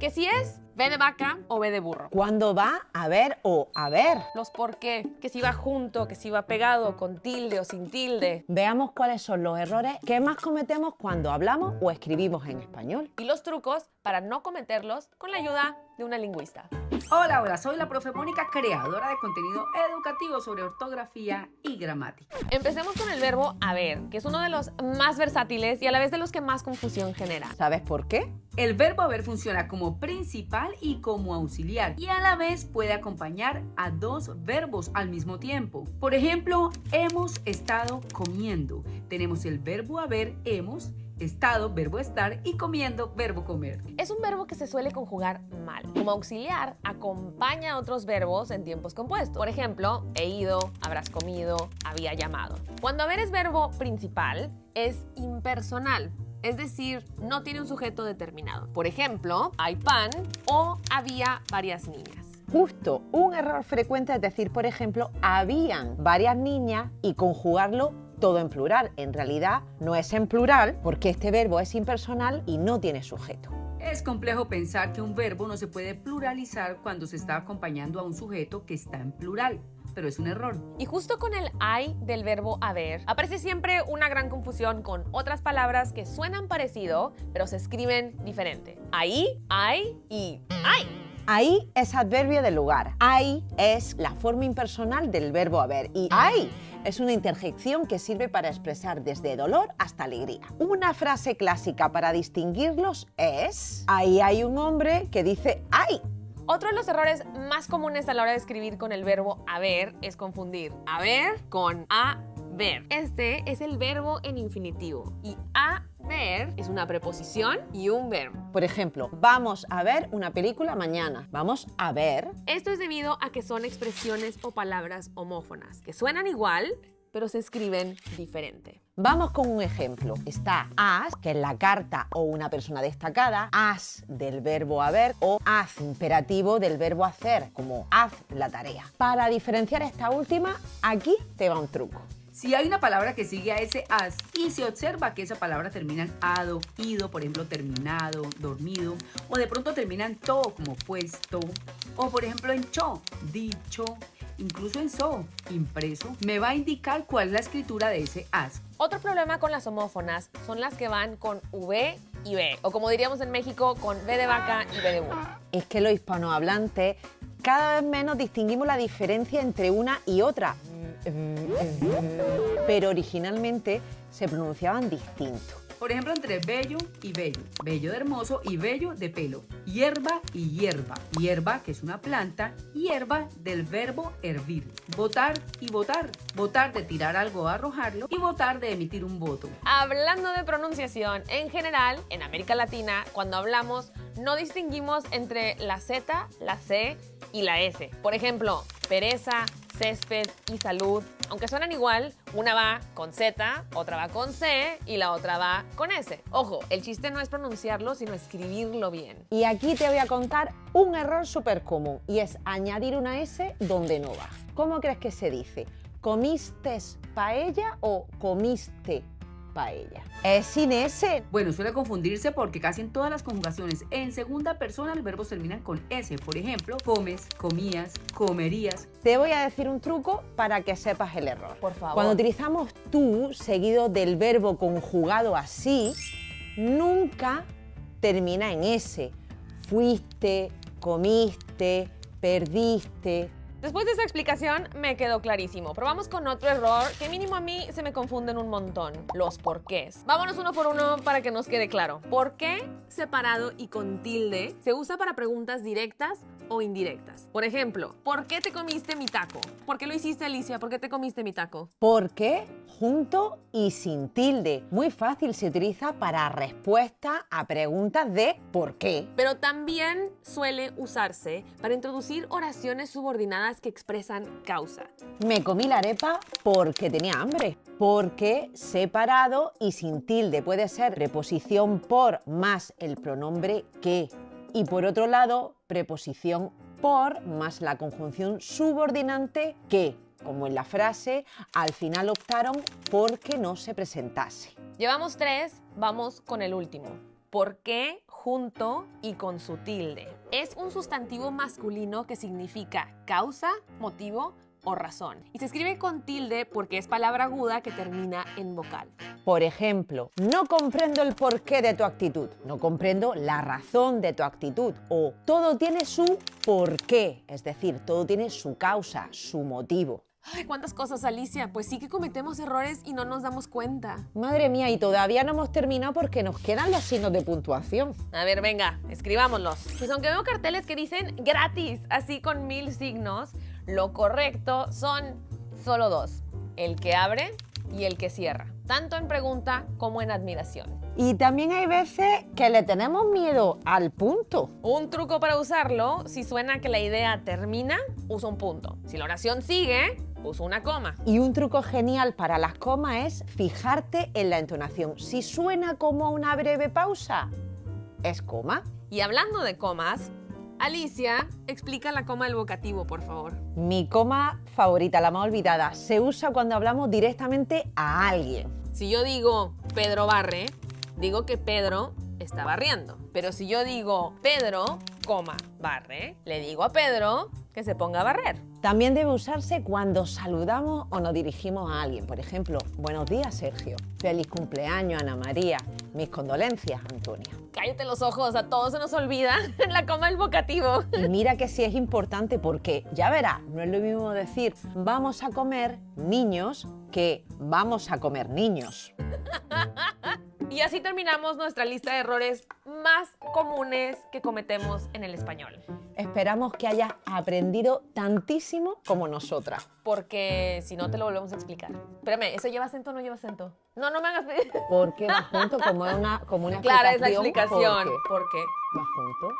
Que si es B de vaca o B de burro. ¿Cuándo va a ver o a ver? Los por qué. Que si va junto, que si va pegado, con tilde o sin tilde. Veamos cuáles son los errores que más cometemos cuando hablamos o escribimos en español. Y los trucos para no cometerlos con la ayuda de una lingüista. Hola, soy la profe Mónica, creadora de contenido educativo sobre ortografía y gramática. Empecemos con el verbo haber, que es uno de los más versátiles y a la vez de los que más confusión genera. ¿Sabes por qué? El verbo haber funciona como principal y como auxiliar y a la vez puede acompañar a dos verbos al mismo tiempo. Por ejemplo, hemos estado comiendo. Tenemos el verbo haber, hemos, estado, verbo estar y comiendo, verbo comer. Es un verbo que se suele conjugar mal. Como auxiliar, acompaña a otros verbos en tiempos compuestos. Por ejemplo, he ido, habrás comido, había llamado. Cuando haber es verbo principal, es impersonal. Es decir, no tiene un sujeto determinado. Por ejemplo, hay pan o había varias niñas. Justo, un error frecuente es decir, por ejemplo, habían varias niñas y conjugarlo todo en plural. En realidad no es en plural porque este verbo es impersonal y no tiene sujeto. Es complejo pensar que un verbo no se puede pluralizar cuando se está acompañando a un sujeto que está en plural, pero es un error. Y justo con el hay del verbo haber, aparece siempre una gran confusión con otras palabras que suenan parecido, pero se escriben diferente. Ahí, hay y hay. Ahí es adverbio de lugar. Ahí es la forma impersonal del verbo haber. Y ahí es una interjección que sirve para expresar desde dolor hasta alegría. Una frase clásica para distinguirlos es: ahí hay un hombre que dice ¡ay! Otro de los errores más comunes a la hora de escribir con el verbo haber es confundir haber con haber. Este es el verbo en infinitivo y haber es una preposición y un verbo. Por ejemplo, vamos a ver una película mañana. Vamos a ver. Esto es debido a que son expresiones o palabras homófonas, que suenan igual, pero se escriben diferente. Vamos con un ejemplo. Está as, que es la carta o una persona destacada, as del verbo haber o haz imperativo del verbo hacer, como haz la tarea. Para diferenciar esta última, aquí te va un truco. Si hay una palabra que sigue a ese as y se observa que esa palabra termina en ado, ido, por ejemplo, terminado, dormido, o de pronto termina en to, como puesto, o por ejemplo en cho, dicho, incluso en so, impreso, me va a indicar cuál es la escritura de ese as. Otro problema con las homófonas son las que van con V y B, o como diríamos en México, con B de vaca y B de burro. Es que los hispanohablantes cada vez menos distinguimos la diferencia entre una y otra. Pero originalmente se pronunciaban distinto. Por ejemplo, entre bello y bello, bello de hermoso y bello de pelo, hierba y hierba, hierba que es una planta, hierba del verbo hervir, votar y votar, votar de tirar algo o arrojarlo y votar de emitir un voto. Hablando de pronunciación, en general, en América Latina, cuando hablamos, no distinguimos entre la Z, la C y la S. Por ejemplo, pereza, césped y salud, aunque suenan igual, una va con Z, otra va con C y la otra va con S. Ojo, el chiste no es pronunciarlo, sino escribirlo bien. Y aquí te voy a contar un error súper común y es añadir una S donde no va. ¿Cómo crees que se dice? ¿Comiste paella o comiste paella? ¿Es sin S? Bueno, suele confundirse porque casi en todas las conjugaciones en segunda persona los verbos terminan con S. Por ejemplo, comes, comías, comerías. Te voy a decir un truco para que sepas el error. Por favor. Cuando utilizamos tú seguido del verbo conjugado así, nunca termina en S. Fuiste, comiste, perdiste. Después de esa explicación me quedó clarísimo, pero vamos con otro error que mínimo a mí se me confunden un montón, los porqués. Vámonos uno por uno para que nos quede claro. ¿Por qué separado y con tilde se usa para preguntas directas o indirectas? Por ejemplo, ¿por qué te comiste mi taco? ¿Por qué lo hiciste, Alicia? ¿Por qué te comiste mi taco? ¿Por qué? Junto y sin tilde. Muy fácil, se utiliza para respuesta a preguntas de ¿por qué? Pero también suele usarse para introducir oraciones subordinadas que expresan causa. Me comí la arepa porque tenía hambre. Porque separado y sin tilde puede ser preposición por más el pronombre que. Y por otro lado, preposición por más la conjunción subordinante que, como en la frase, al final optaron porque no se presentase. Llevamos 3, vamos con el último. ¿Por qué junto y con su tilde. Es un sustantivo masculino que significa causa, motivo o razón. Y se escribe con tilde porque es palabra aguda que termina en vocal. Por ejemplo, no comprendo el porqué de tu actitud, no comprendo la razón de tu actitud, o todo tiene su porqué, es decir, todo tiene su causa, su motivo. Ay, ¿cuántas cosas, Alicia? Pues sí que cometemos errores y no nos damos cuenta. Madre mía, y todavía no hemos terminado porque nos quedan los signos de puntuación. A ver, venga, escribámoslos. Pues aunque veo carteles que dicen gratis, así con 1000 signos, lo correcto son solo 2. El que abre y el que cierra. Tanto en pregunta como en admiración. Y también hay veces que le tenemos miedo al punto. Un truco para usarlo, si suena que la idea termina, usa un punto. Si la oración sigue, usa una coma. Y un truco genial para las comas es fijarte en la entonación. Si suena como una breve pausa, es coma. Y hablando de comas, Alicia, explica la coma del vocativo, por favor. Mi coma favorita, la más olvidada, se usa cuando hablamos directamente a alguien. Si yo digo Pedro barre, digo que Pedro está barriendo. Pero si yo digo Pedro, barre, le digo a Pedro que se ponga a barrer. También debe usarse cuando saludamos o nos dirigimos a alguien. Por ejemplo, buenos días, Sergio. Feliz cumpleaños, Ana María. Mis condolencias, Antonia. Cállate los ojos, a todos se nos olvida la coma del vocativo. Y mira que sí es importante porque, ya verás, no es lo mismo decir vamos a comer niños que vamos a comer niños. Y así terminamos nuestra lista de errores más comunes que cometemos en el español. Esperamos que hayas aprendido tantísimo como nosotras. Porque si no te lo volvemos a explicar. Espérame, ¿eso lleva acento o no lleva acento? No, no me hagas pedir. Porque va junto como una Clara es la explicación. explicación. Porque ¿Por qué? va junto.